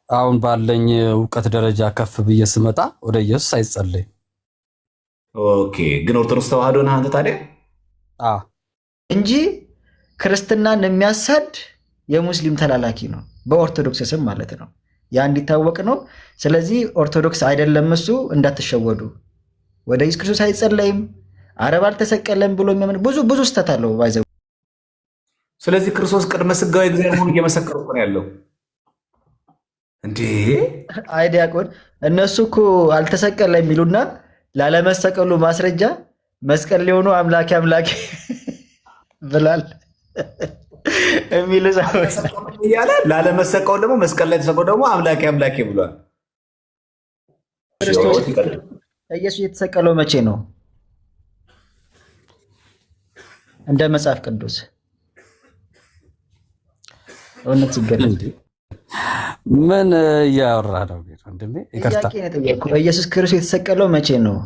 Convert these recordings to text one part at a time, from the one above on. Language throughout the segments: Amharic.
አሁን ባለኝ እውቀት ደረጃ ከፍ ብዬ ስመጣ ወደ ኢየሱስ አይጸለይም። ኦኬ፣ ግን ኦርቶዶክስ ተዋህዶ ነህ አንተ ታዲያ? እንጂ ክርስትናን የሚያሳድ የሙስሊም ተላላኪ ነው፣ በኦርቶዶክስ ስም ማለት ነው። ያ እንዲታወቅ ነው። ስለዚህ ኦርቶዶክስ አይደለም እሱ፣ እንዳትሸወዱ። ወደ ኢየሱስ ክርስቶስ አይጸለይም፣ አረብ አልተሰቀለም ብሎ የሚያምን ብዙ ስተት አለው ባይዘው። ስለዚህ ክርስቶስ ቅድመ ስጋዊ እግዚአብሔር መሆኑን እየመሰከሩ ነው ያለው እንዴ? አይ ዲያቆን፣ እነሱ እኮ አልተሰቀለም የሚሉና ላለመሰቀሉ ማስረጃ መስቀል ሊሆኑ አምላኬ አምላኬ ብላል የሚል እያለ ላለመሰቀሉ ደግሞ መስቀል ላይ ተሰቅሎ ደግሞ አምላኬ አምላኬ ብሏል። ኢየሱስ የተሰቀለው መቼ ነው? እንደ መጽሐፍ ቅዱስ እውነት ሲገለጥ ምን እያወራ ነው ወንድሜ? ይቅርታ፣ ኢየሱስ ክርስቶስ የተሰቀለው መቼ ነው?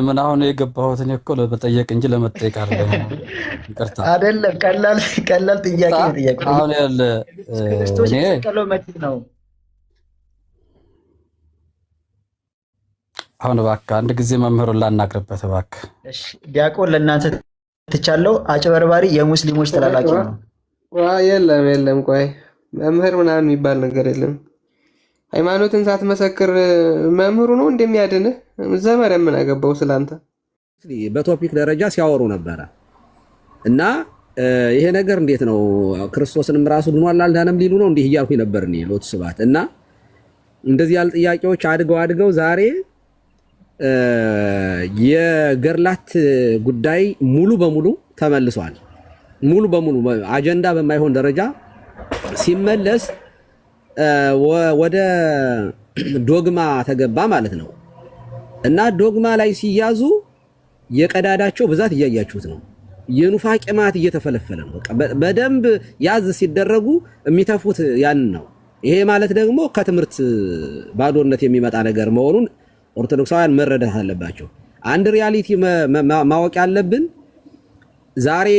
ምን አሁን የገባሁት እኔ እኮ ለመጠየቅ እንጂ ለመጠየቅ አይደለም። ይቅርታ አይደለም፣ ቀላል ጥያቄ ነው የጠየቁት። አሁን ያለ ክርስቶስ የተሰቀለው መቼ ነው? አሁን እባክህ አንድ ጊዜ መምህሩን ላናግርበት እባክህ። እሺ ዲያቆን፣ ለእናንተ ትቻለው። አጭበርባሪ የሙስሊሞች ተላላኪ ነው። የለም፣ ቆይ መምህር ምናምን የሚባል ነገር የለም። ሃይማኖትን ሳትመሰክር መምህሩ ነው እንደሚያድንህ። ዘመረ ምን አገባው ስላንተ? በቶፒክ ደረጃ ሲያወሩ ነበረ እና ይሄ ነገር እንዴት ነው ክርስቶስንም ራሱ ድኗል አልዳነም ሊሉ ነው እንዲህ እያልኩኝ ነበር እኔ ሎት ስባት እና እንደዚህ ያለ ጥያቄዎች አድገው ዛሬ የገርላት ጉዳይ ሙሉ በሙሉ ተመልሷል። ሙሉ በሙሉ አጀንዳ በማይሆን ደረጃ ሲመለስ ወደ ዶግማ ተገባ ማለት ነው እና ዶግማ ላይ ሲያዙ የቀዳዳቸው ብዛት እያያችሁት ነው። የኑፋቄ ማት እየተፈለፈለ ነው። በደንብ ያዝ ሲደረጉ የሚተፉት ያንን ነው። ይሄ ማለት ደግሞ ከትምህርት ባዶነት የሚመጣ ነገር መሆኑን ኦርቶዶክሳውያን መረዳት አለባቸው። አንድ ሪያሊቲ ማወቅ ያለብን ዛሬ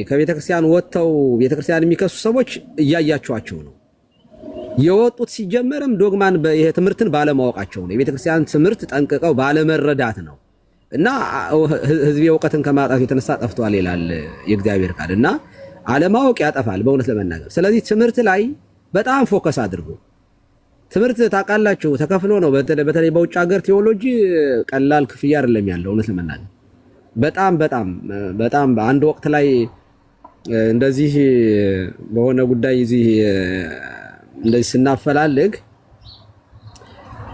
ከቤተክርስቲያን ወጥተው ቤተክርስቲያን የሚከሱ ሰዎች እያያቸዋቸው ነው። የወጡት ሲጀመርም ዶግማን ይሄ ትምህርትን ባለማወቃቸው ነው። የቤተክርስቲያን ትምህርት ጠንቅቀው ባለመረዳት ነው እና ህዝብ እውቀትን ከማጣት የተነሳ ጠፍቷል ይላል የእግዚአብሔር ቃል እና አለማወቅ ያጠፋል በእውነት ለመናገር። ስለዚህ ትምህርት ላይ በጣም ፎከስ አድርጉ። ትምህርት ታውቃላችሁ ተከፍሎ ነው። በተለይ በውጭ ሀገር ቴዎሎጂ ቀላል ክፍያ አይደለም ያለው እውነት ለመናገር በጣም አንድ ወቅት ላይ እንደዚህ በሆነ ጉዳይ እዚህ እንደዚህ ስናፈላልግ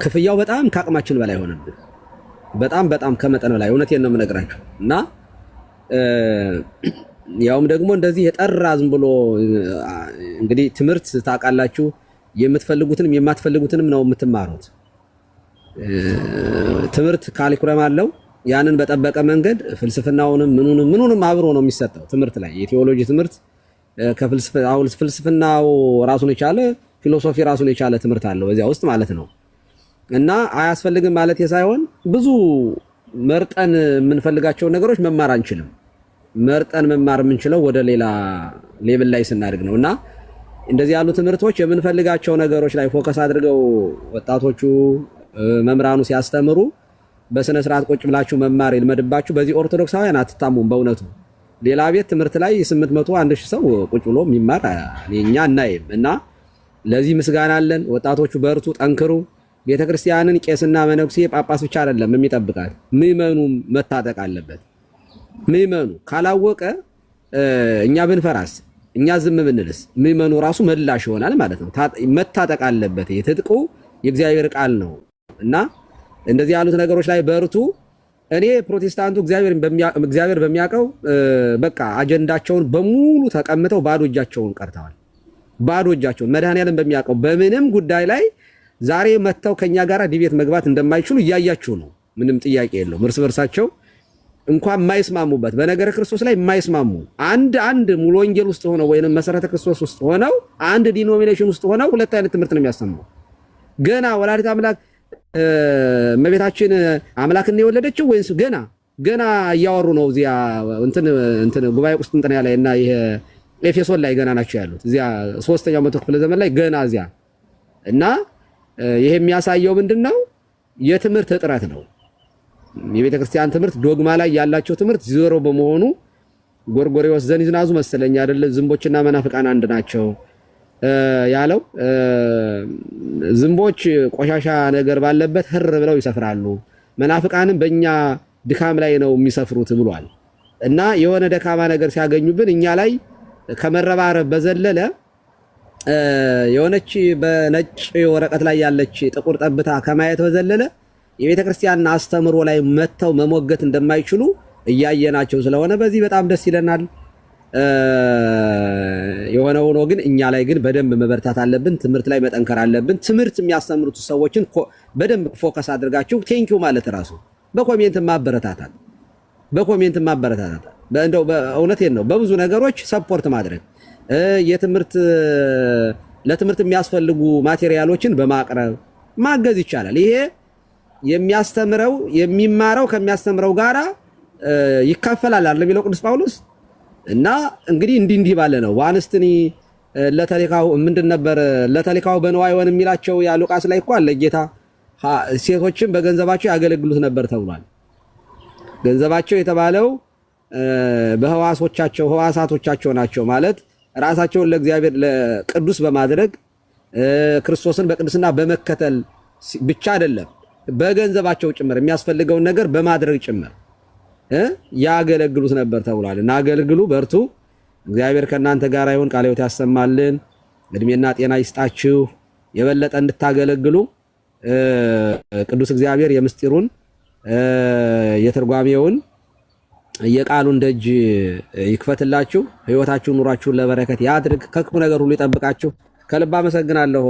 ክፍያው በጣም ከአቅማችን በላይ ሆነብን። በጣም ከመጠን በላይ እውነቴን ነው የምነግራችሁ እና ያውም ደግሞ እንደዚህ የጠራ ዝም ብሎ እንግዲህ ትምህርት ታውቃላችሁ የምትፈልጉትንም የማትፈልጉትንም ነው የምትማሩት። ትምህርት ካሊኩለም አለው። ያንን በጠበቀ መንገድ ፍልስፍናውንም ምኑንም አብሮ ነው የሚሰጠው ትምህርት ላይ የቴዎሎጂ ትምህርት ፍልስፍናው ራሱን የቻለ ፊሎሶፊ ራሱን የቻለ ትምህርት አለው በዚያ ውስጥ ማለት ነው እና አያስፈልግም ማለት ሳይሆን ብዙ መርጠን የምንፈልጋቸው ነገሮች መማር አንችልም። መርጠን መማር የምንችለው ወደ ሌላ ሌቭል ላይ ስናድግ ነውና እንደዚህ ያሉ ትምህርቶች የምንፈልጋቸው ነገሮች ላይ ፎከስ አድርገው ወጣቶቹ መምራኑ ሲያስተምሩ በስነ ስርዓት ቁጭ ብላችሁ መማር ይልመድባችሁ። በዚህ ኦርቶዶክሳውያን አትታሙም በእውነቱ። ሌላ ቤት ትምህርት ላይ 800 1000 ሰው ቁጭ ብሎ የሚማር እኛ እናይም እና ለዚህ ምስጋና አለን። ወጣቶቹ በርቱ፣ ጠንክሩ። ቤተክርስቲያንን ቄስና መነኩሴ ጳጳስ ብቻ አይደለም የሚጠብቃት፣ ምዕመኑም መታጠቅ አለበት። ምዕመኑ ካላወቀ እኛ ብንፈራስ እኛ ዝም ብንልስ ምዕመኑ ራሱ መላሽ ይሆናል ማለት ነው። መታጠቅ አለበት። የትጥቁ የእግዚአብሔር ቃል ነው እና እንደዚህ ያሉት ነገሮች ላይ በርቱ። እኔ ፕሮቴስታንቱ እግዚአብሔር በሚያውቀው በቃ አጀንዳቸውን በሙሉ ተቀምጠው ባዶ እጃቸውን ቀርተዋል። ባዶ እጃቸውን መድኃኔዓለም በሚያውቀው በምንም ጉዳይ ላይ ዛሬ መተው ከኛ ጋር ዲቤት መግባት እንደማይችሉ እያያችሁ ነው። ምንም ጥያቄ የለውም። እርስ በርሳቸው እንኳን የማይስማሙበት በነገረ ክርስቶስ ላይ የማይስማሙ አንድ ሙሉ ወንጌል ውስጥ ሆነው ወይንም መሰረተ ክርስቶስ ውስጥ ሆነው አንድ ዲኖሚኔሽን ውስጥ ሆነው ሁለት አይነት ትምህርት ነው የሚያስተምሩ። ገና ወላዲተ አምላክ እመቤታችን አምላክን የወለደችው ወይስ ገና እያወሩ ነው። እዚያ እንትን ጉባኤ ውስጥ እንትን ያለ እና ይሄ ኤፌሶን ላይ ገና ናቸው ያሉት እዚያ 3ኛው መቶ ክፍለ ዘመን ላይ ገና እዚያ እና ይሄ የሚያሳየው ምንድነው የትምህርት እጥረት ነው። የቤተ ክርስቲያን ትምህርት ዶግማ ላይ ያላቸው ትምህርት ዜሮ በመሆኑ ጎርጎርዮስ ዘንዝናዙ መሰለኝ አይደለ ዝንቦችና መናፍቃን አንድ ናቸው ያለው። ዝንቦች ቆሻሻ ነገር ባለበት ህር ብለው ይሰፍራሉ፣ መናፍቃንም በእኛ ድካም ላይ ነው የሚሰፍሩት ብሏል። እና የሆነ ደካማ ነገር ሲያገኙብን እኛ ላይ ከመረባረብ በዘለለ የሆነች በነጭ ወረቀት ላይ ያለች ጥቁር ጠብታ ከማየት በዘለለ የቤተ ክርስቲያን አስተምሮ ላይ መተው መሞገት እንደማይችሉ እያየናቸው ስለሆነ በዚህ በጣም ደስ ይለናል። የሆነ ሆኖ ግን እኛ ላይ ግን በደንብ መበርታት አለብን። ትምህርት ላይ መጠንከር አለብን። ትምህርት የሚያስተምሩት ሰዎችን በደንብ ፎከስ አድርጋችሁ ቴንኪው ማለት ራሱ በኮሜንት ማበረታታት እንደው በእውነቴን ነው። በብዙ ነገሮች ሰፖርት ማድረግ ለትምህርት የሚያስፈልጉ ማቴሪያሎችን በማቅረብ ማገዝ ይቻላል። ይሄ የሚማረው ከሚያስተምረው ጋራ ይካፈላል አይደል የሚለው ቅዱስ ጳውሎስ። እና እንግዲህ እንዲህ ባለ ነው ዋንስትኒ ለተሊካው ምንድን ነበር ለተሊካው በነዋይ ወን የሚላቸው ያ ሉቃስ ላይ እኮ አለ ጌታ ሴቶችን በገንዘባቸው ያገለግሉት ነበር ተብሏል። ገንዘባቸው የተባለው ህዋሳቶቻቸው ናቸው ማለት ራሳቸውን ለእግዚአብሔር ለቅዱስ በማድረግ ክርስቶስን በቅድስና በመከተል ብቻ አይደለም በገንዘባቸው ጭምር የሚያስፈልገውን ነገር በማድረግ ጭምር ያገለግሉት ነበር ተብሏል። እና አገልግሉ፣ በርቱ፣ እግዚአብሔር ከእናንተ ጋር ይሁን፣ ቃለ ሕይወት ያሰማልን፣ እድሜና ጤና ይስጣችሁ፣ የበለጠ እንድታገለግሉ ቅዱስ እግዚአብሔር የምስጢሩን የትርጓሜውን የቃሉን ደጅ ይክፈትላችሁ፣ ህይወታችሁን ኑራችሁን ለበረከት ያድርግ፣ ከክፉ ነገር ሁሉ ይጠብቃችሁ። ከልብ አመሰግናለሁ።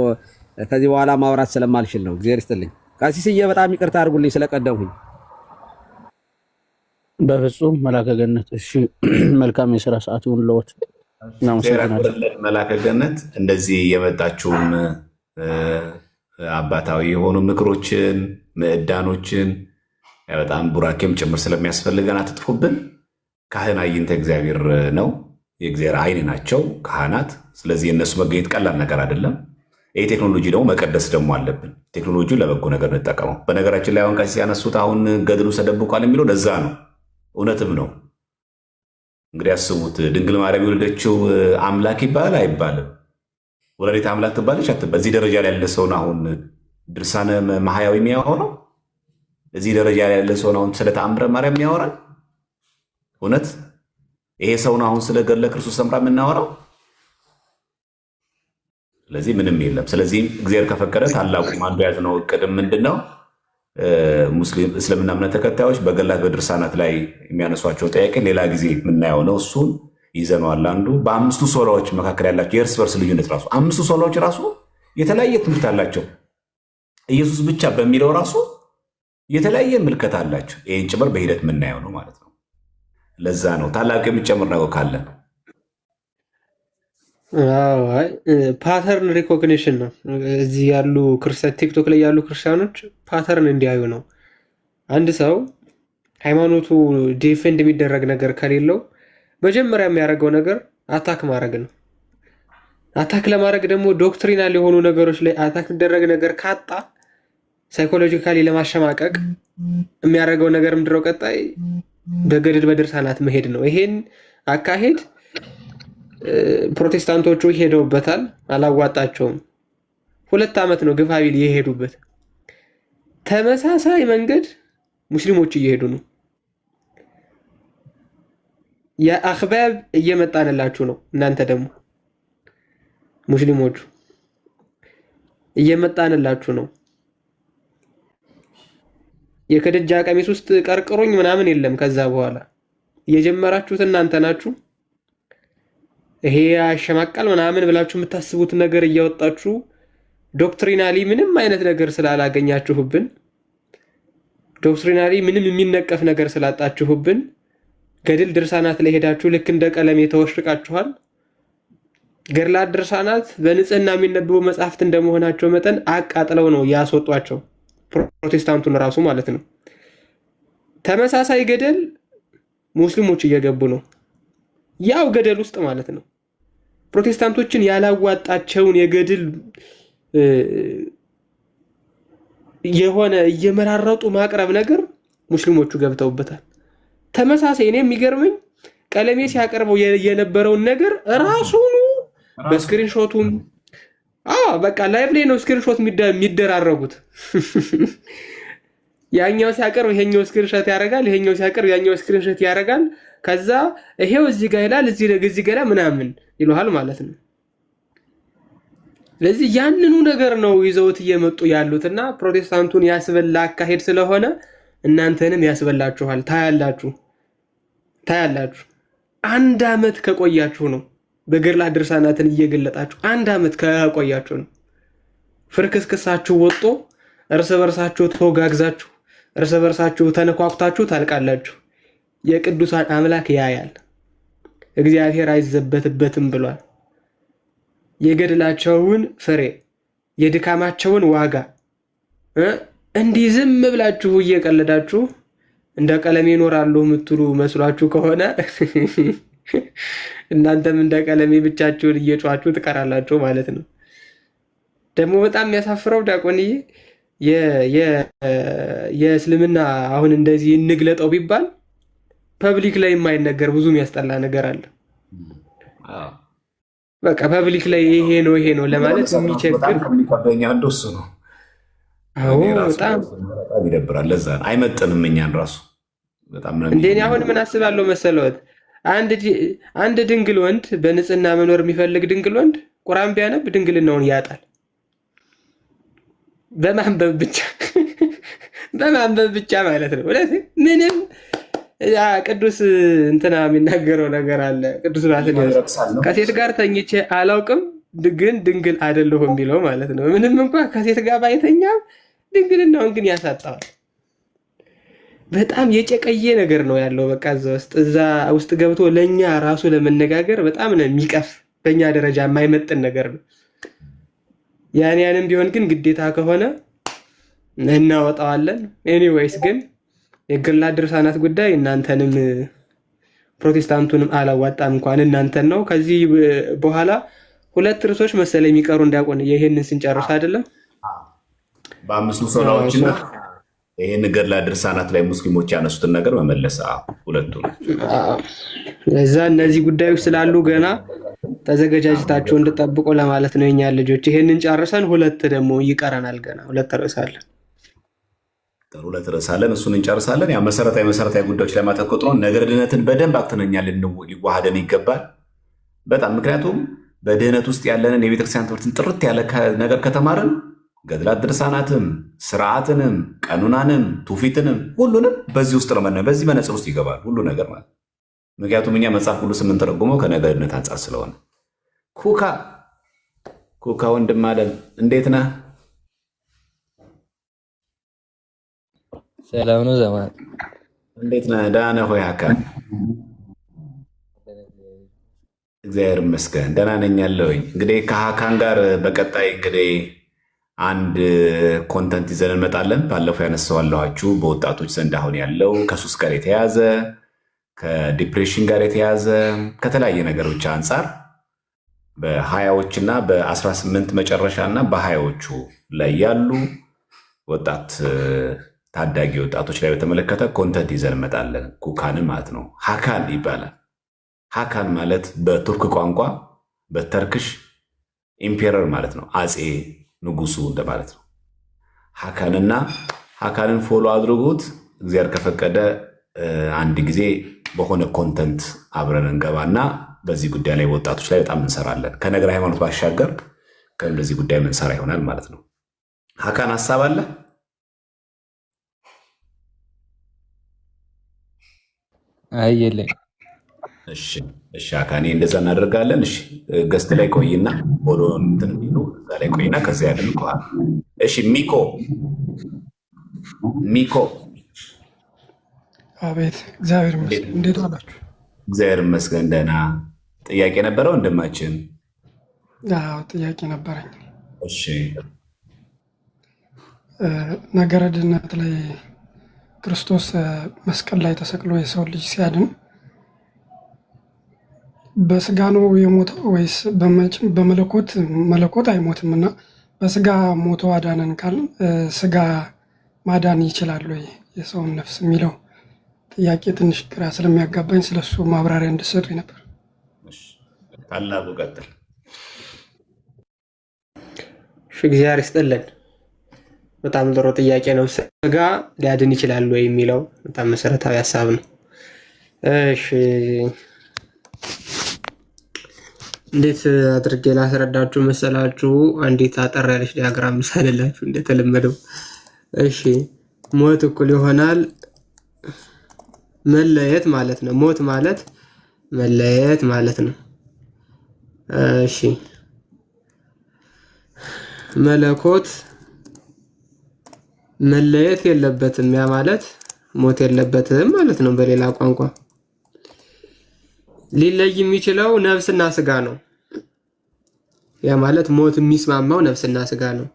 ከዚህ በኋላ ማውራት ስለማልችል ነው። እግዚአብሔር ይስጥልኝ። ቀሲስዬ በጣም ይቅርታ አድርጉልኝ ስለቀደምኩኝ። በፍጹም መላከ ገነት። እሺ መልካም የሥራ ሰዓት ይሁን ለወት እናመሰግናለን። መላከ ገነት እንደዚህ የመጣችሁም አባታዊ የሆኑ ምክሮችን ምዕዳኖችን በጣም ቡራኬም ጭምር ስለሚያስፈልገን አትጥፉብን። ካህን አይንተ እግዚአብሔር ነው፣ የእግዚአብሔር አይን ናቸው ካህናት። ስለዚህ የእነሱ መገኘት ቀላል ነገር አይደለም። ይህ ቴክኖሎጂ ደግሞ መቀደስ ደግሞ አለብን። ቴክኖሎጂውን ለበጎ ነገር እንጠቀመው። በነገራችን ላይ አሁን ቀሲስ ያነሱት አሁን ገድሉ ተደብቋል የሚለው ለዛ ነው፣ እውነትም ነው። እንግዲህ ያስቡት፣ ድንግል ማርያም የወለደችው አምላክ ይባላል አይባልም? ወላዲተ አምላክ ትባለች አትባል? በዚህ ደረጃ ላይ ያለ ሰውን አሁን ድርሳነ ማህያዊ የሚያወራው እዚህ ደረጃ ላይ ያለ ሰውን አሁን ስለ ተአምረ ማርያም ያወራል? እውነት ይሄ ሰውን አሁን ስለ ገድለ ክርስቶስ ሰምራ የምናወራው? ስለዚህ ምንም የለም። ስለዚህም እግዚአብሔር ከፈቀደ ታላቁ አንዱ ያዝነው እቅድም ምንድነው? ሙስሊም እስልምና እምነት ተከታዮች በገላት በድርሳናት ላይ የሚያነሷቸው ጥያቄ ሌላ ጊዜ የምናየው ነው። እሱን ይዘነዋል። አንዱ በአምስቱ ሶላዎች መካከል ያላቸው የእርስ በርስ ልዩነት ራሱ አምስቱ ሶላዎች ራሱ የተለያየ ትምህርት አላቸው። ኢየሱስ ብቻ በሚለው ራሱ የተለያየ ምልከት አላቸው። ይህን ጭምር በሂደት የምናየው ነው ማለት ነው። ለዛ ነው ታላቁ የሚጨምር ነገር ካለ ፓተርን ሪኮግኒሽን ነው። እዚህ ያሉ ክርስቲያን ቲክቶክ ላይ ያሉ ክርስቲያኖች ፓተርን እንዲያዩ ነው። አንድ ሰው ሃይማኖቱ ዲፌንድ የሚደረግ ነገር ከሌለው መጀመሪያ የሚያደርገው ነገር አታክ ማድረግ ነው። አታክ ለማድረግ ደግሞ ዶክትሪናል የሆኑ ነገሮች ላይ አታክ የሚደረግ ነገር ካጣ ሳይኮሎጂካሊ ለማሸማቀቅ የሚያደርገው ነገር ምንድነው? ቀጣይ በገድል በድርሳናት መሄድ ነው። ይሄን አካሄድ ፕሮቴስታንቶቹ ሄደውበታል፣ አላዋጣቸውም። 2 ዓመት ነው ግፋ ቢል የሄዱበት። ተመሳሳይ መንገድ ሙስሊሞች እየሄዱ ነው። የአኽባብ እየመጣንላችሁ ነው። እናንተ ደግሞ ሙስሊሞቹ እየመጣንላችሁ ነው። የከደጃ ቀሚስ ውስጥ ቀርቅሩኝ ምናምን የለም። ከዛ በኋላ እየጀመራችሁት እናንተ ናችሁ። ይሄ ያሸማቃል ምናምን ብላችሁ የምታስቡት ነገር እያወጣችሁ ዶክትሪናሊ ምንም አይነት ነገር ስላላገኛችሁብን፣ ዶክትሪናሊ ምንም የሚነቀፍ ነገር ስላጣችሁብን ገድል ድርሳናት ላይ ሄዳችሁ ልክ እንደ ቀለም የተወሽቃችኋል። ገድላት ድርሳናት በንጽህና የሚነበቡ መጽሐፍት እንደመሆናቸው መጠን አቃጥለው ነው ያስወጧቸው፣ ፕሮቴስታንቱን ራሱ ማለት ነው። ተመሳሳይ ገደል ሙስሊሞች እየገቡ ነው፣ ያው ገደል ውስጥ ማለት ነው። ፕሮቴስታንቶችን ያላዋጣቸውን የገድል የሆነ እየመራረጡ ማቅረብ ነገር ሙስሊሞቹ ገብተውበታል። ተመሳሳይ እኔ የሚገርመኝ ቀለሜ ሲያቀርበው የነበረውን ነገር ራሱኑ በስክሪንሾቱም በቃ ላይቭ ላይ ነው ስክሪንሾት የሚደራረጉት። ያኛው ሲያቀርብ ይሄኛው ስክሪንሾት ያደርጋል፣ ይሄኛው ሲያቀርብ ያኛው ስክሪንሾት ያደርጋል። ከዛ ይሄው እዚህ ጋር ይላል እዚህ ጋር ምናምን ይሉሃል ማለት ነው። ስለዚህ ያንኑ ነገር ነው ይዘውት እየመጡ ያሉትና ፕሮቴስታንቱን ያስበላ አካሄድ ስለሆነ እናንተንም ያስበላችኋል። ታያላችሁ። 1 ዓመት ከቆያችሁ ነው በገድላት ድርሳናትን እየገለጣችሁ 1 ዓመት ከቆያችሁ ነው ፍርክስክሳችሁ ወጦ እርስ በርሳችሁ ተወጋግዛችሁ እርስ በርሳችሁ ተነኳኩታችሁ ታልቃላችሁ። የቅዱሳን አምላክ ያያል፣ እግዚአብሔር አይዘበትበትም ብሏል። የገድላቸውን ፍሬ የድካማቸውን ዋጋ እንዲህ ዝም ብላችሁ እየቀለዳችሁ እንደ ቀለሜ ይኖራሉ የምትሉ መስሏችሁ ከሆነ እናንተም እንደ ቀለሜ ብቻችሁን እየጮኻችሁ ትቀራላችሁ ማለት ነው። ደግሞ በጣም የሚያሳፍረው ዲያቆንዬ የእስልምና አሁን እንደዚህ እንግለጠው ቢባል ፐብሊክ ላይ የማይነገር ብዙ የሚያስጠላ ነገር አለ። በቃ ፐብሊክ ላይ ይሄ ነው ለማለት የሚቸግር እንደሱ ነው። አዎ በጣም ይደብራል። ለዛ አይመጥንም እኛን ራሱ በጣም ነው። እንደኔ አሁን ምን አስባለሁ መሰለዎት? አንድ ድንግል ወንድ በንጽህና መኖር የሚፈልግ ድንግል ወንድ ቁርአን ቢያነብ ድንግልናውን ያጣል። በማንበብ ብቻ ማለት ነው። ምንም ቅዱስ እንትና የሚናገረው ነገር አለ። ቅዱስ ባስልዮስ ከሴት ጋር ተኝቼ አላውቅም ግን ድንግል አይደለሁም የሚለው ማለት ነው። ምንም እንኳን ከሴት ጋር ባይተኛም ድንግልናውን ግን ያሳጣዋል። በጣም የጨቀየ ነገር ነው ያለው። በቃ እዛ ውስጥ ገብቶ ለእኛ ራሱ ለመነጋገር በጣም ነው የሚቀፍ። በእኛ ደረጃ የማይመጥን ነገር ነው። ያንም ቢሆን ግን ግዴታ ከሆነ እናወጣዋለን። ኤኒዌይስ ግን የገድላት ድርሳናት ጉዳይ እናንተንም ፕሮቴስታንቱንም አላዋጣም። እንኳን እናንተን ነው። ከዚህ በኋላ 2 ርዕሶች መሰለኝ የሚቀሩ እንዳቆን ይሄንን ስንጨርስ አይደለም በ5 ሶላዎችና ይሄን ገድላት ድርሳናት ላይ ሙስሊሞች ያነሱትን ነገር መመለስ ሁለቱ ለዛ እነዚህ ጉዳዮች ስላሉ ገና ተዘጋጅታችሁ እንድጠብቁ ለማለት ነው። የኛ ልጆች ይሄንን ጨርሰን 2 ደግሞ ይቀረናል። ገና 2 ርዕስ አለን። 2 ርዕስ አለን። እሱን እንጨርሳለን። ያ መሰረታዊ ጉዳዮች ላይ ማተኮር ነው። ነገር ድነትን በደንብ አክተነኛ ሊዋሃደን ይገባል በጣም ምክንያቱም በድህነት ውስጥ ያለንን የቤተክርስቲያን ትምህርትን ጥርት ያለ ነገር ከተማርን ገድላት ድርሳናትም ስርዓትንም ቀኑናንም ትውፊትንም ሁሉንም በዚህ ውስጥ ነው በዚህ መነጽር ውስጥ ይገባል ሁሉ ነገር ማለት። ምክንያቱም እኛ መጽሐፍ ቅዱስ የምንተረጉመው ከነገድነት አንጻር ስለሆነ። ኩካ ወንድም አለን እንዴት ነህ? ሰላም ነው ዘማን እንዴት ነህ? ደህና ነህ ሆይ? አካል እግዚአብሔር ይመስገን ደህና ነኝ ያለሁኝ። እንግዲህ ከሀካን ጋር በቀጣይ እንግዲህ አንድ ኮንተንት ይዘን እንመጣለን። ባለፈው ያነሳዋለኋችሁ በወጣቶች ዘንድ አሁን ያለው ከሱስ ጋር የተያዘ ከዲፕሬሽን ጋር የተያዘ ከተለያየ ነገሮች አንጻር በ20ዎችና በ18 መጨረሻ እና በ20ዎቹ ላይ ያሉ ወጣት ታዳጊ ወጣቶች ላይ በተመለከተ ኮንተንት ይዘን እንመጣለን። ኩካንን ማለት ነው። ሀካን ይባላል። ሀካን ማለት በቱርክ ቋንቋ በተርክሽ ኢምፔረር ማለት ነው። አፄ ንጉሱ እንደማለት ነው። ሀካንን ፎሎ አድርጉት። እግዚአብሔር ከፈቀደ አንድ ጊዜ በሆነ ኮንተንት አብረን እንገባና በዚህ ጉዳይ ላይ ወጣቶች ላይ በጣም እንሰራለን። ከነገር ሃይማኖት ባሻገር ከእንደዚህ ጉዳይ ምንሰራ ይሆናል ማለት ነው። ሀካን ሀሳብ አለ? አየለኝ። እሺ ሀካኔ እንደዛ እናደርጋለን። እሺ ገስት ላይ ቆይና ሆዶ እንትን ቢሉ እዛ ላይ ቆይና ከዚያ ያደርገዋል። እሺ ሚኮ አቤት። እግዚአብሔር ይመስገን። እንዴት አላችሁ? እግዚአብሔር ይመስገን ደህና። ጥያቄ ነበረው ወንድማችን? አዎ ጥያቄ ነበረኝ። እሺ ነገረ ድነት ላይ ክርስቶስ መስቀል ላይ ተሰቅሎ የሰው ልጅ ሲያድን በስጋ ነው የሞተው ወይስ በመለኮት? መለኮት አይሞትም እና በስጋ ሞቶ አዳነን ካል ስጋ ማዳን ይችላል ወይ የሰውን ነፍስ የሚለው ጥያቄ ትንሽ ግራ ስለሚያጋባኝ ስለሱ ማብራሪያ እንድሰጡኝ ነበር። ታላቁ ቀጥል። እግዚአብሔር ይስጥልን። በጣም ጥሩ ጥያቄ ነው። ስጋ ሊያድን ይችላል ወይ የሚለው በጣም መሰረታዊ ሀሳብ ነው። እሺ እንዴት አድርጌ ላስረዳችሁ መሰላችሁ? አንዲት አጠር ያለች ዲያግራም ሳልላችሁ እንደተለመደው። እሺ ሞት እኩል ይሆናል መለየት ማለት ነው። ሞት ማለት መለየት ማለት ነው። እሺ መለኮት መለየት የለበትም፣ ያ ማለት ሞት የለበትም ማለት ነው። በሌላ ቋንቋ ሊለይ የሚችለው ነፍስና ስጋ ነው። ያ ማለት ሞት የሚስማማው ነፍስና ስጋ ነው።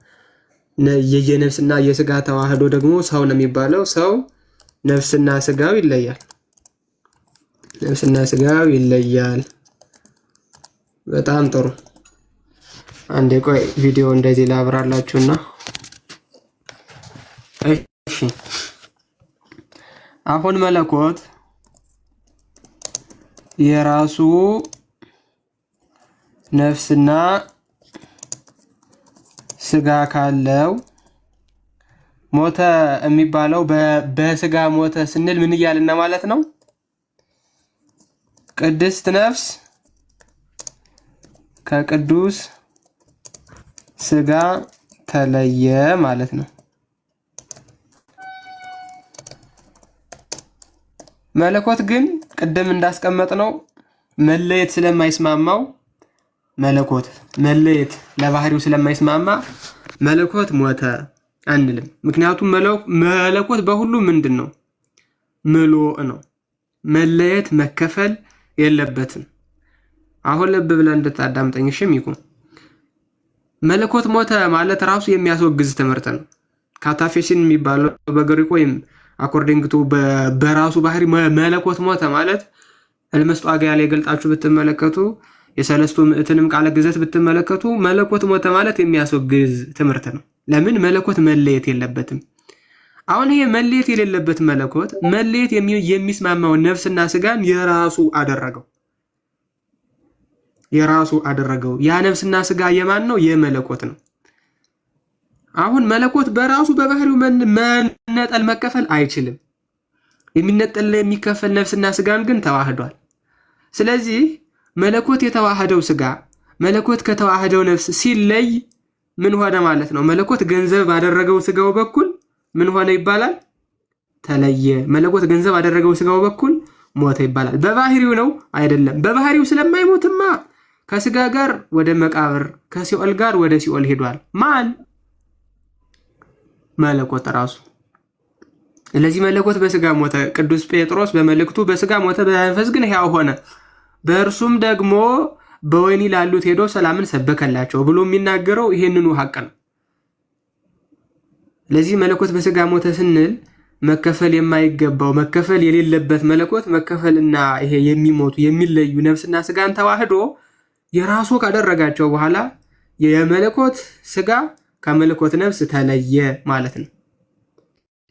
የነፍስና የስጋ ተዋህዶ ደግሞ ሰው ነው የሚባለው። ሰው ነፍስና ስጋው ይለያል። ነፍስና ስጋው ይለያል። በጣም ጥሩ። አንዴ ቆይ ቪዲዮ እንደዚህ ላብራላችሁና እሺ አሁን መለኮት የራሱ ነፍስና ስጋ ካለው ሞተ የሚባለው በስጋ ሞተ ስንል ምን እያልን ማለት ነው? ቅድስት ነፍስ ከቅዱስ ስጋ ተለየ ማለት ነው። መለኮት ግን ቅድም እንዳስቀመጥነው መለየት ስለማይስማማው መለኮት መለየት ለባህሪው ስለማይስማማ መለኮት ሞተ አንልም። ምክንያቱም መለኮት በሁሉ ምንድን ነው? ምሉእ ነው። መለየት መከፈል የለበትም። አሁን ልብ ብለን እንድታዳምጠኝ እሺ ሚኩ። መለኮት ሞተ ማለት ራሱ የሚያስወግዝ ትምህርት ነው። ካታፌሲን የሚባለው በግሪክ ወይም አኮርዲንግ ቱ በራሱ ባህሪ መለኮት ሞተ ማለት እልመስጧጋ ላይ ገልጣችሁ ብትመለከቱ የሰለስቱ ምዕትንም ቃለ ግዘት ብትመለከቱ መለኮት ሞተ ማለት የሚያስወግዝ ትምህርት ነው። ለምን? መለኮት መለየት የለበትም። አሁን ይሄ መለየት የሌለበት መለኮት መለየት የሚስማማው ነፍስና ስጋን የራሱ አደረገው። ያ ነፍስና ስጋ የማን ነው? የመለኮት ነው። አሁን መለኮት በራሱ በባህሪው መነጠል መከፈል አይችልም። የሚነጠልና የሚከፈል ነፍስና ስጋን ግን ተዋህዷል። ስለዚህ መለኮት የተዋህደው ስጋ መለኮት ከተዋህደው ነፍስ ሲለይ ምን ሆነ ማለት ነው? መለኮት ገንዘብ ባደረገው ስጋው በኩል ምን ሆነ ይባላል? ተለየ። መለኮት ገንዘብ ባደረገው ስጋው በኩል ሞተ ይባላል። በባህሪው ነው አይደለም። በባህሪው ስለማይሞትማ ከስጋ ጋር ወደ መቃብር ከሲኦል ጋር ወደ ሲኦል ሄዷል። ማን? መለኮት ራሱ። ስለዚህ መለኮት በስጋ ሞተ። ቅዱስ ጴጥሮስ በመልእክቱ በስጋ ሞተ በመንፈስ ግን ሕያው ሆነ፣ በእርሱም ደግሞ በወህኒ ላሉት ሄዶ ሰላምን ሰበከላቸው ብሎ የሚናገረው ይሄንኑ ሐቅ ነው። ስለዚህ መለኮት በስጋ ሞተ ስንል መከፈል የማይገባው መከፈል የሌለበት መለኮት መከፈልና ይሄ የሚሞቱ የሚለዩ ነፍስና ስጋን ተዋህዶ የራሱ ካደረጋቸው በኋላ የመለኮት ስጋ ከመለኮት ነፍስ ተለየ ማለት ነው።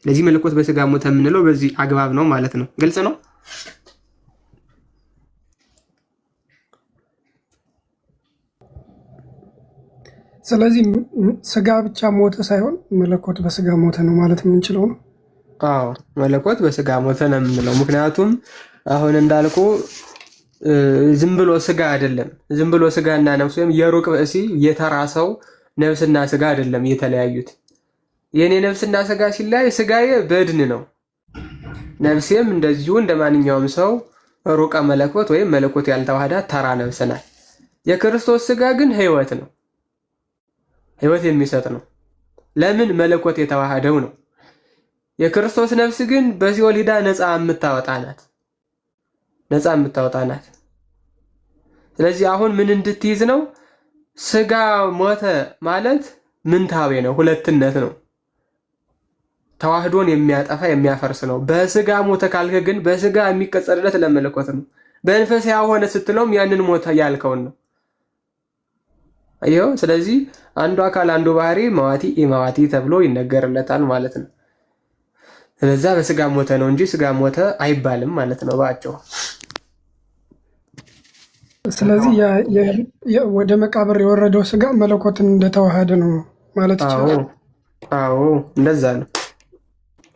ስለዚህ መለኮት በስጋ ሞተ የምንለው በዚህ አግባብ ነው ማለት ነው። ግልጽ ነው። ስለዚህ ስጋ ብቻ ሞተ ሳይሆን መለኮት በስጋ ሞተ ነው ማለት የምንችለው ነው። አዎ መለኮት በስጋ ሞተ ነው የምንለው። ምክንያቱም አሁን እንዳልኩ ዝም ብሎ ስጋ አይደለም። ዝም ብሎ ስጋና ነፍስ ወይም የሩቅ ብእሲ የተራሰው ነፍስና ስጋ አይደለም የተለያዩት። የኔ ነፍስና ስጋ ሲለያይ ስጋዬ በድን ነው፣ ነፍሴም እንደዚሁ እንደማንኛውም ሰው ሩቀ መለኮት ወይም መለኮት ያልተዋሃዳት ተራ ነፍስ ናት። የክርስቶስ ስጋ ግን ሕይወት ነው፣ ሕይወት የሚሰጥ ነው። ለምን? መለኮት የተዋሃደው ነው። የክርስቶስ ነፍስ ግን በሲኦል ሂዳ ነፃ የምታወጣ ናት። ስለዚህ አሁን ምን እንድትይዝ ነው? ስጋ ሞተ ማለት ምንታዌ ነው፣ ሁለትነት ነው። ተዋህዶን የሚያጠፋ የሚያፈርስ ነው። በስጋ ሞተ ካልከ ግን በስጋ የሚቀጸልለት ለመለኮት ነው። በመንፈሳዊ ሆነ ስትለውም ያንን ሞተ ያልከውን ነው። አየው። ስለዚህ አንዱ አካል አንዱ ባህሪ መዋቲ ኢመዋቲ ተብሎ ይነገርለታል ማለት ነው። ስለዛ በስጋ ሞተ ነው እንጂ ስጋ ሞተ አይባልም ማለት ነው ባጭሩ። ስለዚህ ወደ መቃብር የወረደው ስጋ መለኮትን እንደተዋሃደ ነው ማለት ይቻላል። አዎ እንደዛ ነው።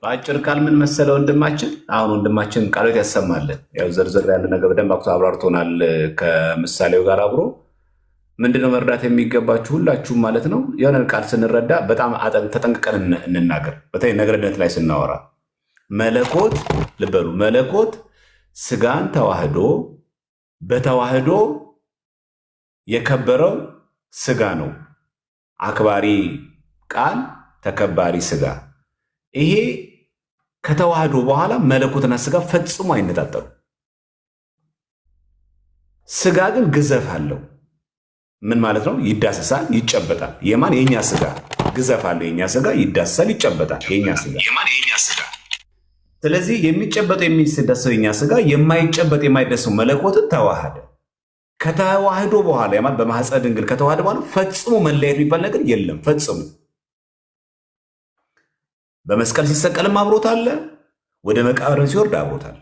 በአጭር ቃል ምን መሰለ ወንድማችን፣ አሁን ወንድማችን ቃሎት ያሰማልን። ያው ዝርዝር ያለ ነገር በደንብ አብራርቶናል ከምሳሌው ጋር አብሮ። ምንድነው መረዳት የሚገባችሁ ሁላችሁም ማለት ነው። የሆነ ቃል ስንረዳ በጣም ተጠንቅቀን እንናገር። በተለይ ነገረ ድነት ላይ ስናወራ መለኮት ልበሉ፣ መለኮት ስጋን ተዋህዶ በተዋህዶ የከበረው ስጋ ነው። አክባሪ ቃል ተከባሪ ስጋ። ይሄ ከተዋህዶ በኋላ መለኮትና ስጋ ፈጽሞ አይነጣጠሉ። ስጋ ግን ግዘፍ አለው። ምን ማለት ነው? ይዳሰሳል፣ ይጨበጣል። የማን? የኛ ስጋ ግዘፍ አለው። የኛ ስጋ ይዳሰሳል፣ ይጨበጣል። የኛ ስጋ የማን? የኛ ስጋ። ስለዚህ የሚጨበጠው የሚዳሰሰው የኛ ስጋ፣ የማይጨበጥ የማይዳሰሰው መለኮትን ተዋሃደ። ከተዋህዶ በኋላ የማን? በማኅፀነ ድንግል ከተዋህደ በኋላ ፈጽሞ መለያየት የሚባል ነገር የለም። ፈጽሞ በመስቀል ሲሰቀልም አብሮት አለ፣ ወደ መቃብርም ሲወርድ አብሮት አለ።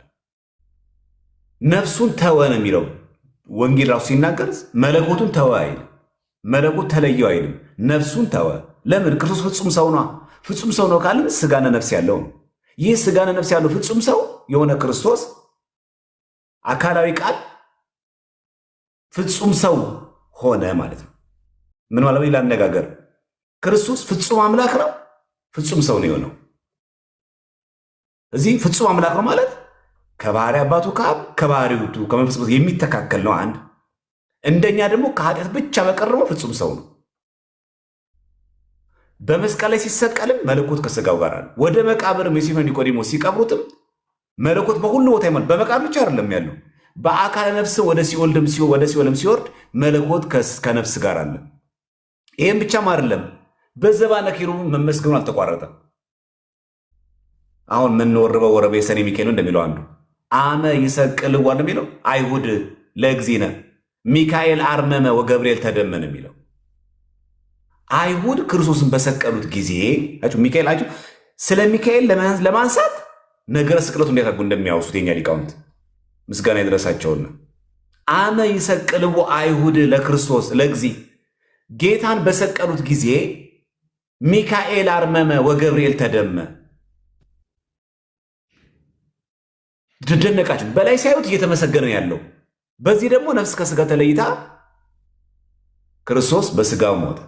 ነፍሱን ተወ ነው የሚለው ወንጌል ራሱ ሲናገር መለኮቱን ተወ አይልም። መለኮት ተለየው አይልም። ነፍሱን ተወ። ለምን? ክርስቶስ ፍጹም ሰው ነው። ፍጹም ሰው ነው ካልን ስጋና ነፍስ ያለው ነው። ይህ ስጋና ነፍስ ያለው ፍጹም ሰው የሆነ ክርስቶስ አካላዊ ቃል ፍጹም ሰው ሆነ ማለት ነው። ምን ማለት ነው? ላነጋገር ክርስቶስ ፍጹም አምላክ ነው፣ ፍጹም ሰው ነው የሆነው። እዚህ ፍጹም አምላክ ነው ማለት ከባህሪ አባቱ ከአብ ከባህሪቱ ከመንፈስ ቅዱስ የሚተካከል ነው። አንድ እንደኛ ደግሞ ከኃጢአት ብቻ በቀረበው ፍጹም ሰው ነው። በመስቀል ላይ ሲሰቀልም መለኮት ከስጋው ጋር አለ። ወደ መቃብርም ዮሴፍና ኒቆዲሞስ ሲቀብሩትም መለኮት በሁሉ ቦታ ይመጣል። በመቃብር ብቻ አይደለም ያለው፣ በአካለ ነፍስ ወደ ሲኦልም ሲወርድ መለኮት ከነፍስ ጋር አለ። ይህም ብቻም አይደለም፣ በዘባነ ኪሩብ መመስገኑ አልተቋረጠም። አሁን የምንወርበው ወረቤ ሰኔ ሚካኤል እንደሚለው አንዱ አመ ይሰቅልዋ እንደሚለው አይሁድ ለእግዚእነ ሚካኤል አርመመ ወገብርኤል ተደመነ የሚለው አይሁድ ክርስቶስን በሰቀሉት ጊዜ ሚካኤል ስለ ሚካኤል ለማንሳት ነገረ ስቅለቱ እንዲያታጉ እንደሚያወሱት የኛ ሊቃውንት ምስጋና ይድረሳቸውና አመ ይሰቅልዎ አይሁድ ለክርስቶስ ለእግዚእ ጌታን በሰቀሉት ጊዜ ሚካኤል አርመመ ወገብርኤል ተደመ። ትደነቃችሁ። በላይ ሲያዩት እየተመሰገነ ያለው፣ በዚህ ደግሞ ነፍስ ከስጋ ተለይታ ክርስቶስ በስጋው ሞተ።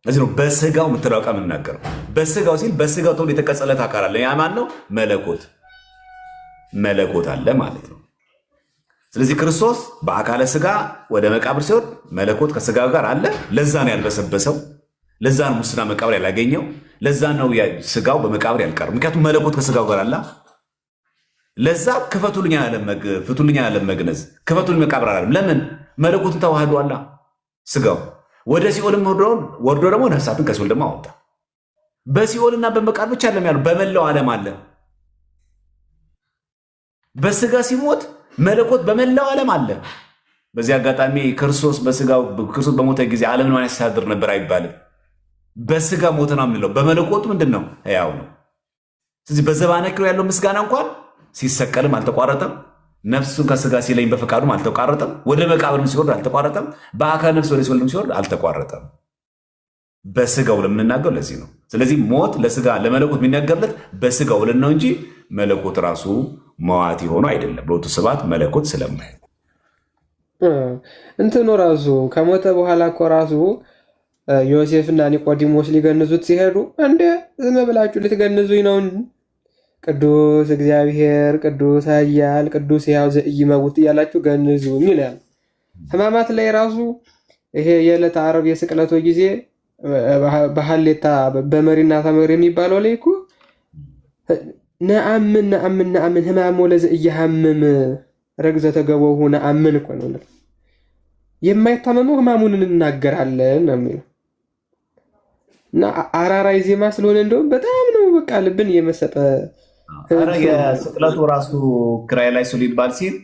እዚህ ነው በስጋው የምትለው ቃል የምናገረው። በስጋው ሲል በስጋው ተብሎ የተቀጸለት አካል አለ። ያ ማን ነው? መለኮት አለ ማለት ነው። ስለዚህ ክርስቶስ በአካለ ስጋ ወደ መቃብር ሲወርድ መለኮት ከስጋ ጋር አለ። ለዛ ነው ያልበሰበሰው፣ ለዛ ነው ሙስና መቃብር ያላገኘው፣ ለዛ ነው ስጋው በመቃብር ያልቀረው። ምክንያቱም መለኮት ከስጋው ጋር አለ። ለዛ ክፈቱልኝ አላለም መግነዝ፣ ክፈቱልኝ መቃብር አላለም። ለምን? መለኮትን ተዋህዶ አላ ስጋው ወደ ሲኦልም ወርዶ ደግሞ ነፍሳትን ከሲኦል ደግሞ አወጣ። በሲኦልና በመቃብር ብቻ አይደለም ያለው፣ በመላው ዓለም አለ። በስጋ ሲሞት መለኮት በመላው ዓለም አለ። በዚህ አጋጣሚ ክርስቶስ በሞተ ጊዜ ዓለምን ማን ያስተዳድር ነበር አይባልም። በስጋ ሞተ ነው የምንለው። በመለኮቱ ምንድን ነው? ሕያው ነው። ስለዚህ በዘባነ ኪሩብ ያለው ምስጋና እንኳን ሲሰቀልም አልተቋረጠም። ነፍሱን ከስጋ ሲለኝ በፈቃዱም አልተቋረጠም። ወደ መቃብርም ሲወርድ አልተቋረጠም። በአካል ነፍስ ወደ ሲኦልም ሲወርድ አልተቋረጠም። በስጋው ለምንናገር ለዚህ ነው። ስለዚህ ሞት ለስጋ ለመለኮት የሚነገርለት በስጋው ብለን ነው እንጂ መለኮት ራሱ መዋቲ ሆኖ አይደለም። ሎቱ ስብሐት መለኮት ስለማይ እንትኑ ራሱ ከሞተ በኋላ እኮ ራሱ ዮሴፍና ኒቆዲሞስ ሊገንዙት ሲሄዱ እንደ ዝም ብላችሁ ልትገንዙኝ ነው? ቅዱስ እግዚአብሔር ቅዱስ ኃያል ቅዱስ ሕያው ዘኢይመውት እያላችሁ ገንዙኝ ይላል። ሕማማት ላይ ራሱ ይሄ የዕለተ ዓርብ የስቅለቶ ጊዜ በሐሌታ በመሪና ተመሪ የሚባለው ላይ እኮ ነአምን ሕማሞ ለዘኢይሐምም ረግዘ ተገቦሁ ነአምን እኮ ነው። የማይታመመው ሕማሙን እንናገራለን ነው የሚለው እና አራራይ ዜማ ስለሆነ እንደውም በጣም ነው በቃ ልብን የመሰጠ የስቅለቱ ራሱ ክራይ ላይ ሊባል ሲል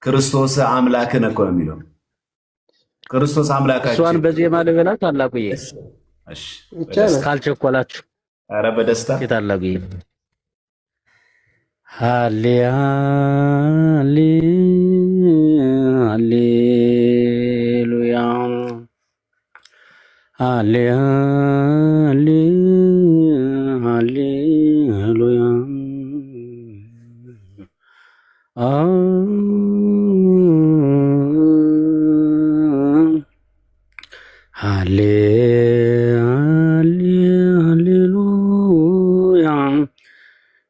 ክርስቶስ አምላክን እኮ ነው የሚለው። ክርስቶስ አምላካችን እሷን በዜማ ልበላ ታላቁዬ። እሺ ካልቸኮላችሁ ኧረ በደስታ ታላቁዬ ሃሌሉያ ሃሌሉያ ሃሌሉያ ሃሌሉያ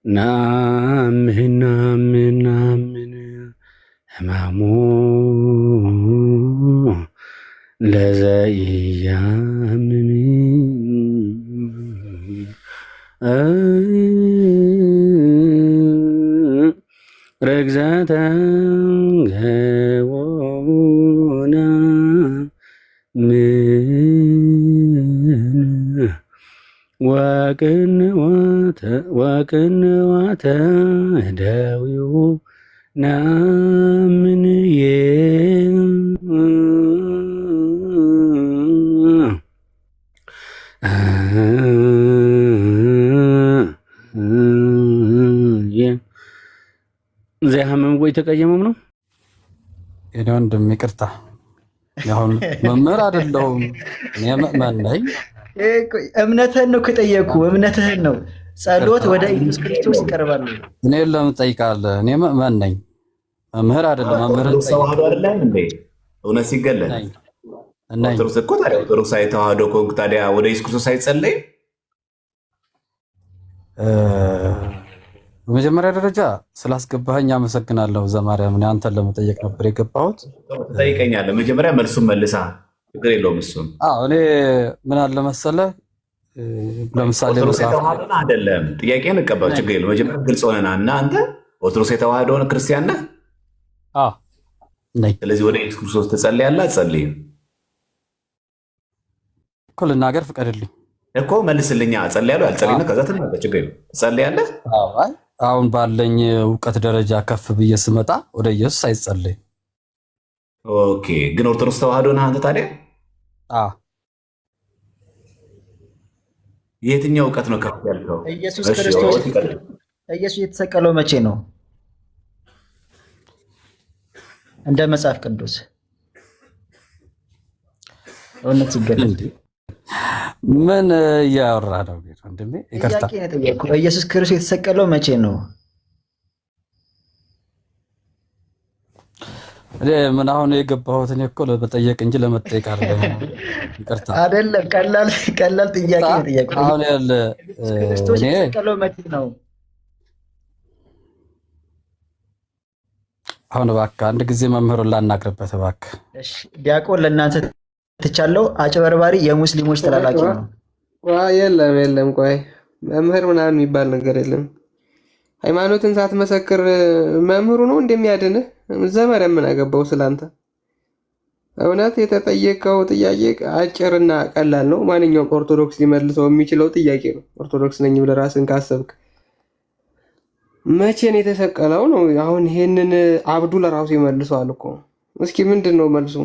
ናምን ህማሙ ለዘኢያምም ርግዘተ ገቦና ምን ወቅንዋተ ደዊው ናምንዬ እዚያ ህመም ወይ ተቀየመም ነው። እኔ ወንድም ይቅርታ፣ አሁን መምህር አይደለሁም እኔ ምእመን ነኝ። እምነትህን ነው ከጠየኩ፣ እምነትህን ነው። ጸሎት ወደ ኢየሱስ ክርስቶስ ይቀርባል። እኔ ለምን ትጠይቃለህ? እኔ ምእመን ነኝ፣ መምህር አይደለም። መምህር ተዋህዶ አይደለም እንዴ? እውነት ሲገለጥ ኦርቶዶክስ እኮ ታዲያ ኦርቶዶክሳዊ ተዋህዶ ኮንክ ታዲያ ወደ ኢየሱስ ክርስቶስ አይጸለይም? በመጀመሪያ ደረጃ ስላስገባኸኝ አመሰግናለሁ። ዘማርያም እኔ አንተን ለመጠየቅ ነበር የገባሁት። ትጠይቀኛለህ፣ መጀመሪያ መልሱን መልሳ፣ ችግር የለውም እሱም። እኔ ምን አለ መሰለህ፣ ለምሳሌ ተዋህዶን አይደለም ጥያቄን እቀበል፣ ችግር የለውም። መጀመሪያ ግልጽ ሆነና እና አንተ ኦርቶዶክስ የተዋህዶን ክርስቲያን ነህ? ስለዚህ ወደ ኢየሱስ ክርስቶስ ትጸልያለህ አትጸልይም? እኮ ልናገር ፍቀድልኝ እኮ መልስልኛ። እጸልያለሁ አልጸልይም? ከዛ ትናገር፣ ችግር የለውም። ትጸልያለህ? አሁን ባለኝ እውቀት ደረጃ ከፍ ብዬ ስመጣ ወደ ኢየሱስ አይጸልይም። ኦኬ፣ ግን ኦርቶዶክስ ተዋህዶ ነህ አንተ ታዲያ? የትኛው እውቀት ነው ከፍ ያልከው? ኢየሱስ ክርስቶስ ኢየሱስ የተሰቀለው መቼ ነው? እንደ መጽሐፍ ቅዱስ እውነት ሲገለጥ ምን እያወራ ነው? ወንድሜ ይቅርታ፣ ኢየሱስ ክርስቶስ የተሰቀለው መቼ ነው? ምን አሁን የገባሁት እኔ እኮ ለመጠየቅ እንጂ ለመጠየቅ አይደለም። ይቅርታ አይደለም፣ ቀላል ጥያቄ ነው የጠየቁት። አሁን ያለ ክርስቶስ የተሰቀለው መቼ ነው? አሁን እባክህ አንድ ጊዜ መምህሩን ላናግርበት እባክህ። እሺ ዲያቆን፣ ለእናንተ ትቻለው። አጭበርባሪ የሙስሊሞች ተላላኪ ነው። የለም፣ ቆይ መምህር ምናምን የሚባል ነገር የለም። ሃይማኖትን ሳትመሰክር መምህሩ ነው እንደሚያድንህ። ዘመሪያ ምን አገባው ስላንተ? እውነት የተጠየቀው ጥያቄ አጭርና ቀላል ነው። ማንኛውም ኦርቶዶክስ ሊመልሰው የሚችለው ጥያቄ ነው። ኦርቶዶክስ ነኝ ብለህ ራስን ካሰብክ መቼ ነው የተሰቀለው ነው። አሁን ይሄንን አብዱ ለራሱ ይመልሰዋል እኮ። እስኪ ምንድን ነው መልሱ?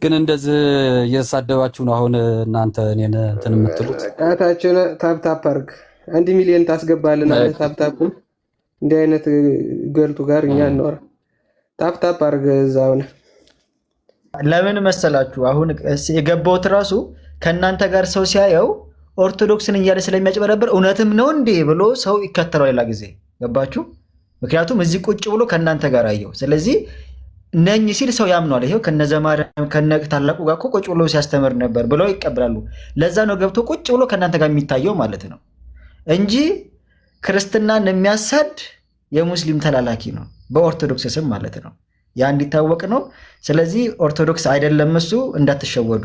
ግን እንደዚህ እየተሳደባችሁ ነው አሁን እናንተ እኔን እንትን የምትሉት። ጣታችን ታፕታፕ አድርግ 1 ሚሊዮን ታስገባልን አለ። ታፕታፕ እንዲህ አይነት ገልቱ ጋር እኛ እንኖር። ታፕታፕ አድርግ እዛው ነው። ለምን መሰላችሁ? አሁን የገባሁት ራሱ ከእናንተ ጋር ሰው ሲያየው ኦርቶዶክስን እያለ ስለሚያጭበረብር እውነትም ነው እንዴ ብሎ ሰው ይከተለው ሌላ ጊዜ። ገባችሁ? ምክንያቱም እዚህ ቁጭ ብሎ ከእናንተ ጋር አየው። ስለዚህ ነኝ ሲል ሰው ያምኗል። ይሄው ከነዘማርያም ከነ ታላቁ ጋር እኮ ቁጭ ብሎ ሲያስተምር ነበር ብለው ይቀበላሉ። ለዛ ነው ገብቶ ቁጭ ብሎ ከእናንተ ጋር የሚታየው ማለት ነው እንጂ ክርስትናን የሚያሳድ የሙስሊም ተላላኪ ነው፣ በኦርቶዶክስ ስም ማለት ነው። ያ እንዲታወቅ ነው። ስለዚህ ኦርቶዶክስ አይደለም እሱ፣ እንዳትሸወዱ።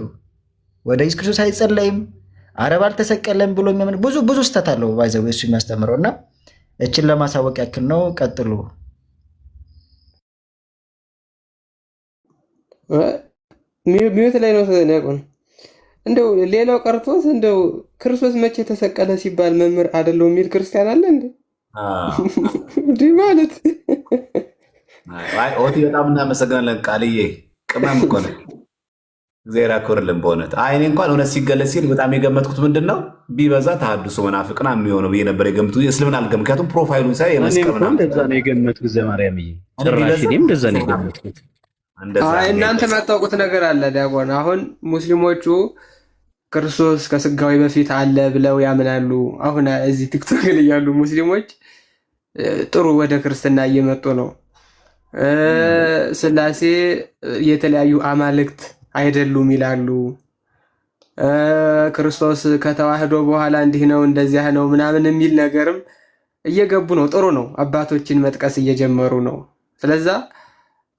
ወደ ኢየሱስ ክርስቶስ አይጸለይም፣ አረብ አልተሰቀለም ብሎ የሚያምን ብዙ ስህተት አለው ባይዘው እሱ የሚያስተምረው እና እችን ለማሳወቅ ያክል ነው። ቀጥሉ። ሚዩት ላይ ነው ያቆን። እንደው ሌላው ቀርቶስ እንደው ክርስቶስ መቼ ተሰቀለ ሲባል መምህር አይደለው የሚል ክርስቲያን አለ እንዴ? እንዲህ ማለት ኦቲ በጣም እናመሰግናለን። ቃልዬ ቅመም እኮ ነው። እግዚአብሔር ያክብርልን በእውነት። እኔ እንኳን እውነት ሲገለጽ ሲል በጣም የገመትኩት ምንድን ነው ቢበዛ ተሐድሶ መናፍቅና የሚሆነው ብዬ ነበር የገመትኩት። እስልምና አልገም ምክንያቱም ፕሮፋይሉን ሳይ የመስቀል እንደዛ ነው የገመትኩት። ዘማርያምዬ ጭራሽ እኔም እንደዛ ነው የገመትኩት። እናንተ የማታውቁት ነገር አለ ዲያቆን። አሁን ሙስሊሞቹ ክርስቶስ ከስጋዊ በፊት አለ ብለው ያምናሉ። አሁን እዚህ ቲክቶክ ላይ ያሉ ሙስሊሞች ጥሩ ወደ ክርስትና እየመጡ ነው። ስላሴ የተለያዩ አማልክት አይደሉም ይላሉ። ክርስቶስ ከተዋህዶ በኋላ እንዲህ ነው እንደዚያ ነው ምናምን የሚል ነገርም እየገቡ ነው። ጥሩ ነው። አባቶችን መጥቀስ እየጀመሩ ነው። ስለዛ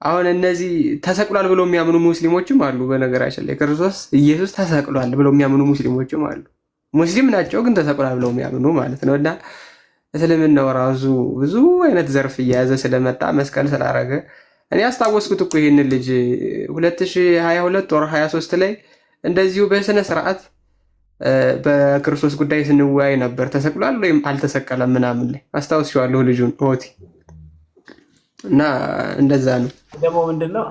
አሁን እነዚህ ተሰቅሏል ብለው የሚያምኑ ሙስሊሞችም አሉ። በነገራችን ላይ ክርስቶስ ኢየሱስ ተሰቅሏል ብለው የሚያምኑ ሙስሊሞችም አሉ። ሙስሊም ናቸው ግን ተሰቅሏል ብለው የሚያምኑ ማለት ነው። እና እስልምናው ራሱ ብዙ አይነት ዘርፍ እየያዘ ስለመጣ መስቀል ስላረገ እኔ አስታወስኩት እኮ ይህንን ልጅ 2022 ወር 23 ላይ እንደዚሁ በስነ ስርዓት በክርስቶስ ጉዳይ ስንወያይ ነበር። ተሰቅሏል ወይም አልተሰቀለም ምናምን ላይ አስታውስዋለሁ ልጁን ኦቲ። እና እንደዛ ነው። ደግሞ ምንድነው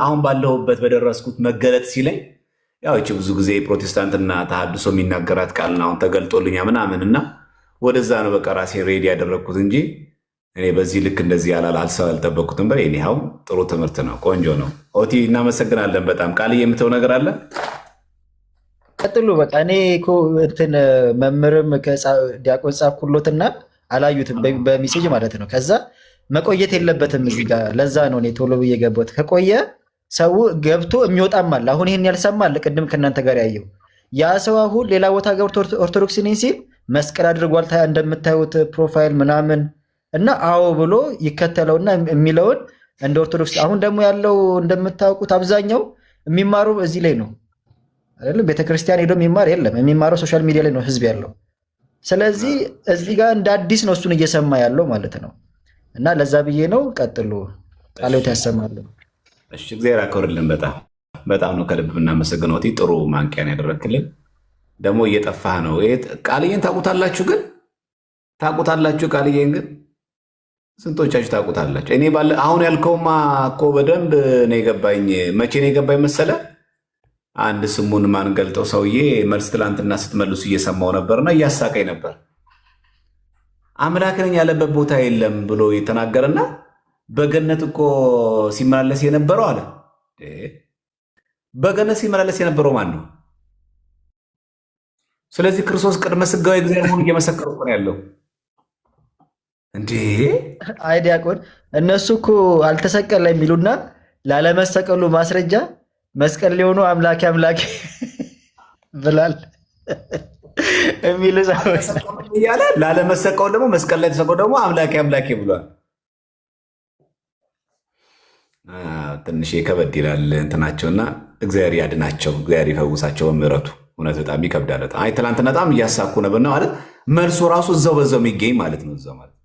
አሁን ባለሁበት በደረስኩት መገለጥ ሲለኝ ያው እቺ ብዙ ጊዜ ፕሮቴስታንትና ተሐድሶ የሚናገራት ቃልና አሁን ተገልጦልኛ ምናምን እና ወደዛ ነው በቃ ራሴን ሬዲ ያደረግኩት እንጂ እኔ በዚህ ልክ እንደዚህ አልጠበቅኩትም። በይኒው ጥሩ ትምህርት ነው፣ ቆንጆ ነው። ኦቲ እናመሰግናለን በጣም። ቃል የምተው ነገር አለ? ቀጥሉ። በቃ እኔ እኮ እንትን መምህርም ዲያቆን ጻፍኩሎትና አላዩትም በሜሴጅ ማለት ነው። ከዛ መቆየት የለበትም እዚህ ጋር። ለዛ ነው እኔ ቶሎ ብዬ ገባሁት። ከቆየ ሰው ገብቶ የሚወጣም አለ። አሁን ይህን ያልሰማል ቅድም ከእናንተ ጋር ያየው ያ ሰው አሁን ሌላ ቦታ ገብቶ ኦርቶዶክስ ነኝ ሲል መስቀል አድርጓል እንደምታዩት ፕሮፋይል ምናምን እና አዎ ብሎ ይከተለውና የሚለውን እንደ ኦርቶዶክስ። አሁን ደግሞ ያለው እንደምታውቁት አብዛኛው የሚማሩ እዚህ ላይ ነው አይደለም። ቤተክርስቲያን ሄዶ የሚማር የለም። የሚማረው ሶሻል ሚዲያ ላይ ነው ህዝብ ያለው። ስለዚህ እዚህ ጋር እንደ አዲስ ነው እሱን እየሰማ ያለው ማለት ነው። እና ለዛ ብዬ ነው። ቀጥሉ፣ ቃሎት ያሰማሉ። እሺ፣ እግዚአብሔር ያክብርልን። በጣም ነው ከልብ እናመሰግነው። ጥሩ ማንቂያን ያደረግክልን። ደግሞ እየጠፋህ ነው። ቃልዬን ታውቁታላችሁ? ግን ታውቁታላችሁ? ቃልዬን ግን ስንቶቻችሁ ታውቁታላችሁ? እኔ አሁን ያልከውማ እኮ በደንብ ነው የገባኝ። መቼ ነው የገባኝ መሰለ? አንድ ስሙን ማንገልጠው ሰውዬ መልስ ትላንትና ስትመልሱ እየሰማው ነበርና እያሳቀኝ ነበር። አምላክ ነኝ ያለበት ቦታ የለም ብሎ የተናገረና በገነት እኮ ሲመላለስ የነበረው አለ። በገነት ሲመላለስ የነበረው ማን ነው? ስለዚህ ክርስቶስ ቅድመ ስጋዊ እግዚአብሔር መሆኑን እየመሰከረ እኮ ነው ያለው። እንዴ አይ ዲያቆን፣ እነሱ እኮ አልተሰቀለ የሚሉና ላለመሰቀሉ ማስረጃ መስቀል ሊሆኑ አምላኬ አምላኬ ብላል የሚሉ ሰዎች እያለ ላለመሰቀሉ ደግሞ መስቀል ላይ ተሰቀው ደግሞ አምላኬ አምላኬ ብሏል። ትንሽ ከበድ ይላል እንትናቸውና እግዚአብሔር ያድናቸው፣ እግዚአብሔር ይፈውሳቸው በምሕረቱ። እውነት በጣም ይከብዳል። አይ ትናንትና በጣም እያሳኩ ነበር ነው ማለት መልሶ ራሱ እዛው በዛው የሚገኝ ማለት ነው። እዛው ማለት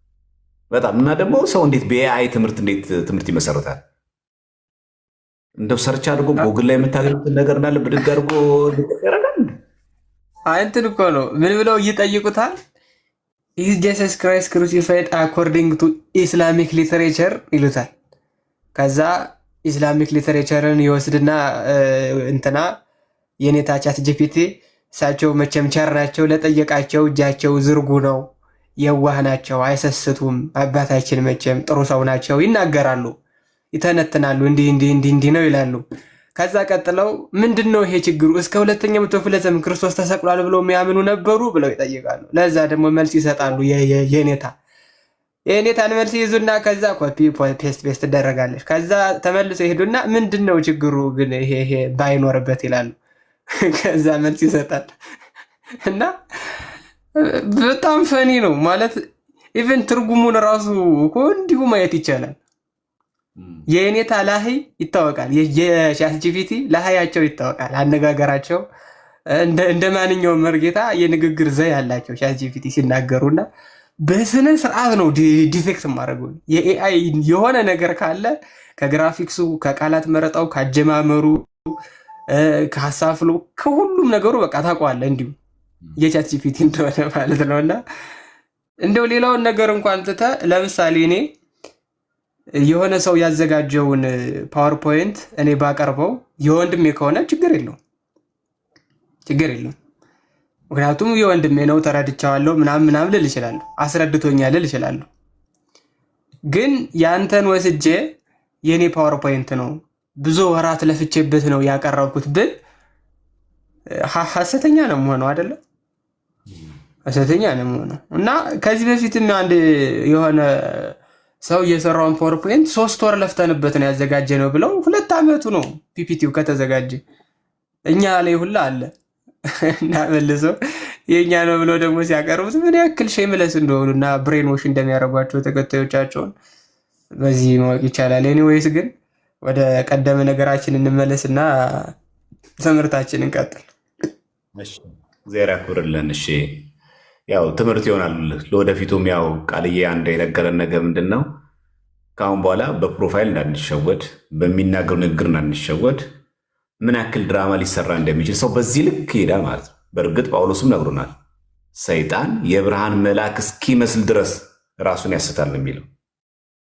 በጣም እና ደግሞ ሰው እንዴት በኤአይ ትምህርት ይመሰረታል? እንደው ሰርች አድርጎ ጎግል ላይ የምታገኙትን ነገር እንዳለ ብድግ አድርጎ ያደርጋል። እንትን እኮ ነው ምን ብለው እየጠይቁታል? ኢዝ ጂሰስ ክራይስት ክሩሲፋይድ አኮርዲንግ ቱ ኢስላሚክ ሊተሬቸር ይሉታል። ከዛ ኢስላሚክ ሊተሬቸርን ይወስድና እንትና የኔታ ቻት ጂፒቲ እሳቸው መቼም ቸር ናቸው፣ ለጠየቃቸው እጃቸው ዝርጉ ነው፣ የዋህ ናቸው፣ አይሰስቱም፣ አባታችን መቼም ጥሩ ሰው ናቸው ይናገራሉ፣ ይተነትናሉ፣ እንዲህ ነው ይላሉ። ከዛ ቀጥለው ምንድን ነው ይሄ ችግሩ? እስከ 2ኛ መቶ ክፍለ ዘመን ክርስቶስ ተሰቅሏል ብለው የሚያምኑ ነበሩ ብለው ይጠይቃሉ። ለዛ ደግሞ መልስ ይሰጣሉ። የኔታን መልስ ይዙና ከዛ ኮፒ ፔስት ትደረጋለች። ከዛ ተመልሶ ይሄዱና ምንድን ነው ችግሩ ግን ይሄ ባይኖርበት ይላሉ። ከዛ መልስ ይሰጣል እና በጣም ፈኒ ነው ማለት ኢቨን ትርጉሙን ራሱ እኮ እንዲሁ ማየት ይቻላል። የኔታ ላህይ ይታወቃል፣ የቻት ጂፒቲ ላህያቸው ይታወቃል። አነጋገራቸው እንደ ማንኛውም መርጌታ የንግግር ዘይ ያላቸው ቻት ጂፒቲ ሲናገሩና በስነ ስርዓት ነው ዲቴክት ማድረገው። የኤአይ የሆነ ነገር ካለ ከግራፊክሱ፣ ከቃላት መረጣው፣ ካጀማመሩ፣ ከሀሳብ ፍሎ ከሁሉም ነገሩ በቃ ታውቀዋለህ። እንዲሁ የቻት ጂፒቲ እንደሆነ ማለት ነውና እንደው ሌላውን ነገር እንኳን ትተህ ለምሳሌ እኔ የሆነ ሰው ያዘጋጀውን ፓወርፖይንት እኔ ባቀርበው የወንድሜ ከሆነ ችግር የለውም። ምክንያቱም የወንድሜ ነው ተረድቻለሁ ምናምን ልል እችላለሁ፣ አስረድቶኛል ልል እችላለሁ። ግን ያንተን ወስጄ የኔ ፓወርፖይንት ነው ብዙ ወራት ለፍቼበት ነው ያቀረብኩት ብል ሐሰተኛ ነው የምሆነው አይደለ? ሐሰተኛ ነው የምሆነው። እና ከዚህ በፊትም አንድ የሆነ ሰው የሰራውን ፓወርፖይንት 3 ወር ለፍተንበት ነው ያዘጋጀ ነው ብለው 2 ዓመቱ ነው ፒፒቲው ከተዘጋጀ እኛ ላይ ሁላ አለ እና መልሶ የኛ ነው ብለው ደግሞ ሲያቀርቡት ምን ያክል ሼምለስ እንደሆኑና ብሬን ዎሽ እንደሚያደርጓቸው ተከታዮቻቸውን በዚህ ማወቅ ይቻላል። ኤኒዌይስ ግን ወደ ቀደመ ነገራችን እንመለስና ትምህርታችንን እንቀጥል። እግዚአብሔር ያክብርልን። እሺ ያው ትምህርት ይሆናል ለወደፊቱም። ያው ቃልዬ አንድ የነገረን ነገር ምንድን ነው? ከአሁን በኋላ በፕሮፋይል እንዳንሸወድ፣ በሚናገሩ ንግግር እንዳንሸወድ፣ ምን ያክል ድራማ ሊሰራ እንደሚችል ሰው በዚህ ልክ ይሄዳል ማለት ነው። በእርግጥ ጳውሎስም ነግሮናል። ሰይጣን የብርሃን መልአክ እስኪመስል ድረስ ራሱን ያስታል የሚለው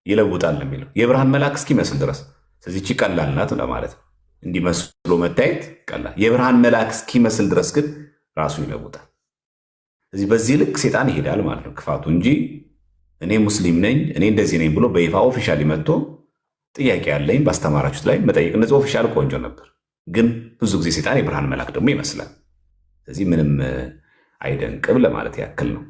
ይለውጣል የሚለው የብርሃን መልአክ እስኪመስል ድረስ። ስለዚህ ቀላል ናት ለማለት ነው። እንዲመስሎ መታየት ቀላል፣ የብርሃን መልአክ እስኪመስል ድረስ ግን ራሱ ይለውጣል። ስለዚህ በዚህ ልክ ሰይጣን ይሄዳል ማለት ነው ክፋቱ እንጂ እኔ ሙስሊም ነኝ እኔ እንደዚህ ነኝ ብሎ በይፋ ኦፊሻሊ መጥቶ ጥያቄ ያለኝ ባስተማራችሁት ላይ መጠየቅ እነዚህ ኦፊሻል ቆንጆ ነበር። ግን ብዙ ጊዜ ሰይጣን የብርሃን መልአክ ደግሞ ይመስላል። ስለዚህ ምንም አይደንቅም ለማለት ያክል ነው።